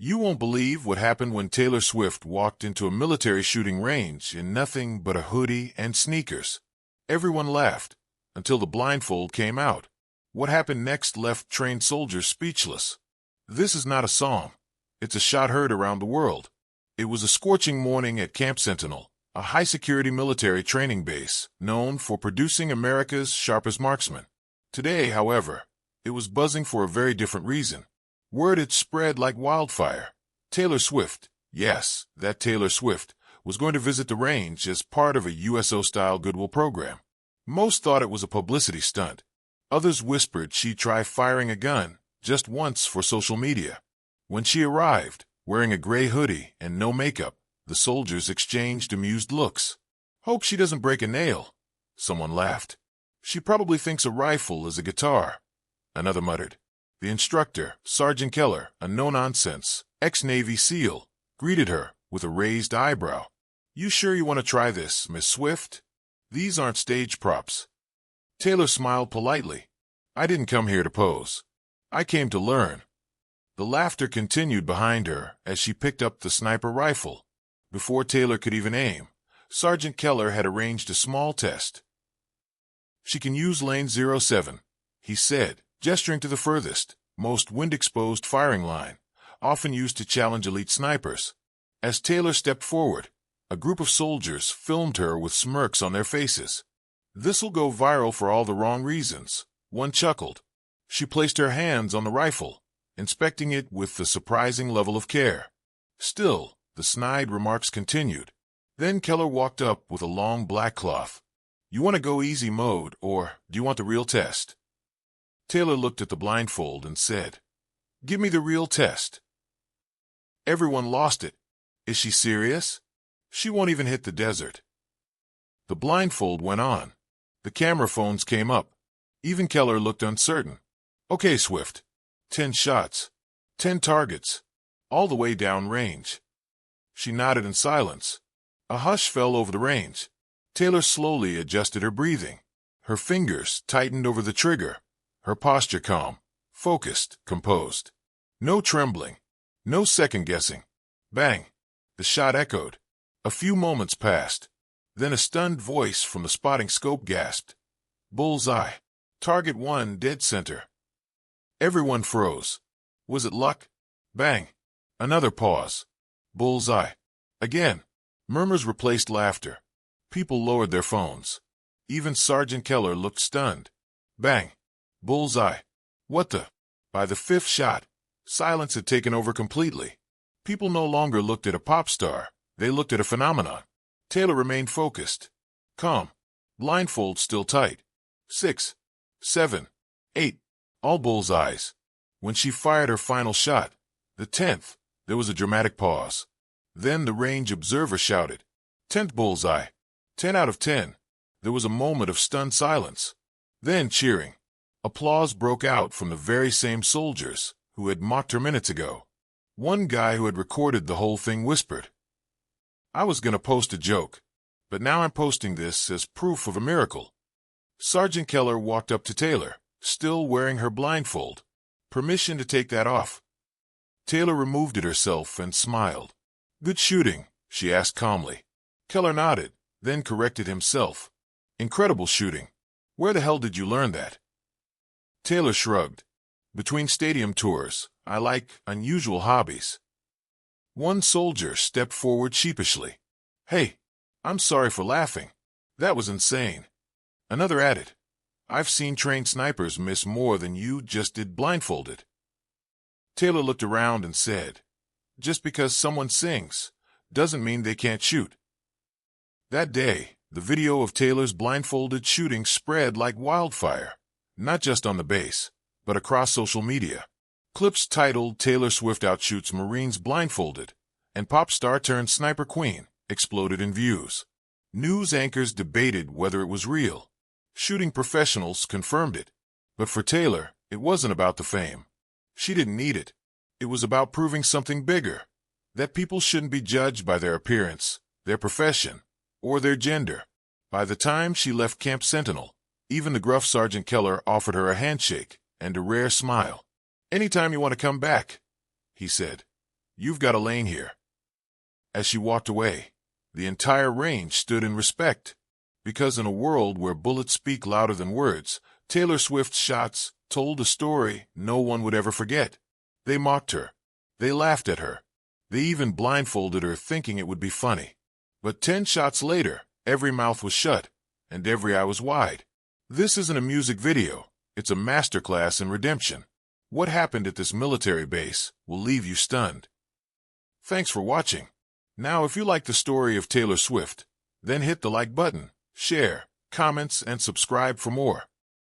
You won't believe what happened when Taylor Swift walked into a military shooting range in nothing but a hoodie and sneakers. Everyone laughed, until the blindfold came out. What happened next left trained soldiers speechless. This is not a song. It's a shot heard around the world. It was a scorching morning at Camp Sentinel, a high-security military training base known for producing America's sharpest marksmen. Today, however, it was buzzing for a very different reason. Word had spread like wildfire. Taylor Swift, yes, that Taylor Swift, was going to visit the range as part of a USO-style goodwill program. Most thought it was a publicity stunt. Others whispered she'd try firing a gun just once for social media. When she arrived, wearing a gray hoodie and no makeup, the soldiers exchanged amused looks. "Hope she doesn't break a nail," someone laughed. "She probably thinks a rifle is a guitar," another muttered. The instructor, Sergeant Keller, a no-nonsense, ex-Navy SEAL, greeted her with a raised eyebrow. "You sure you want to try this, Miss Swift? These aren't stage props." Taylor smiled politely. "I didn't come here to pose. I came to learn." The laughter continued behind her as she picked up the sniper rifle. Before Taylor could even aim, Sergeant Keller had arranged a small test. "She can use lane 07, he said, gesturing to the furthest, most wind-exposed firing line, often used to challenge elite snipers. As Taylor stepped forward, a group of soldiers filmed her with smirks on their faces. "This'll go viral for all the wrong reasons," one chuckled. She placed her hands on the rifle, inspecting it with the surprising level of care. Still, the snide remarks continued. Then Keller walked up with a long black cloth. "You want to go easy mode, or do you want the real test?" Taylor looked at the blindfold and said, "Give me the real test." Everyone lost it. Is she serious? She won't even hit the desert. The blindfold went on. The camera phones came up. Even Keller looked uncertain. "Okay, Swift. 10 shots. 10 targets. All the way down range." She nodded in silence. A hush fell over the range. Taylor slowly adjusted her breathing. Her fingers tightened over the trigger. Her posture calm, focused, composed. No trembling. No second-guessing. Bang! The shot echoed. A few moments passed. Then a stunned voice from the spotting scope gasped. "Bullseye. Target 1 dead center." Everyone froze. Was it luck? Bang! Another pause. "Bullseye." Again. Murmurs replaced laughter. People lowered their phones. Even Sergeant Keller looked stunned. Bang! "Bullseye." What the? By the 5th shot, silence had taken over completely. People no longer looked at a pop star. They looked at a phenomenon. Taylor remained focused. Calm. Blindfold still tight. 6, 7, 8. All bullseyes. When she fired her final shot, the 10th, there was a dramatic pause. Then the range observer shouted, "10th bullseye. 10 out of 10. There was a moment of stunned silence. Then cheering. Applause broke out from the very same soldiers who had mocked her minutes ago. One guy who had recorded the whole thing whispered, "I was going to post a joke, but now I'm posting this as proof of a miracle." Sergeant Keller walked up to Taylor, still wearing her blindfold. "Permission to take that off?" Taylor removed it herself and smiled. "Good shooting?" she asked calmly. Keller nodded, then corrected himself. "Incredible shooting. Where the hell did you learn that?" Taylor shrugged. "Between stadium tours, I like unusual hobbies." One soldier stepped forward sheepishly. "Hey, I'm sorry for laughing. That was insane." Another added, "I've seen trained snipers miss more than you just did blindfolded." Taylor looked around and said, "Just because someone sings doesn't mean they can't shoot." That day, the video of Taylor's blindfolded shooting spread like wildfire, not just on the base, but across social media. Clips titled "Taylor Swift Outshoots Marines Blindfolded" and "Pop Star Turned Sniper Queen" exploded in views. News anchors debated whether it was real. Shooting professionals confirmed it. But for Taylor, it wasn't about the fame. She didn't need it. It was about proving something bigger, that people shouldn't be judged by their appearance, their profession, or their gender. By the time she left Camp Sentinel, even the gruff Sergeant Keller offered her a handshake and a rare smile. "Anytime you want to come back," he said. You've got a lane here." As she walked away, the entire range stood in respect, because in a world where bullets speak louder than words, Taylor Swift's shots told a story no one would ever forget. They mocked her. They laughed at her. They even blindfolded her, thinking it would be funny. But 10 shots later, every mouth was shut, and every eye was wide. This isn't a music video. It's a masterclass in redemption. What happened at this military base will leave you stunned. Thanks for watching. Now, if you like the story of Taylor Swift, then hit the like button, share, comments, and subscribe for more.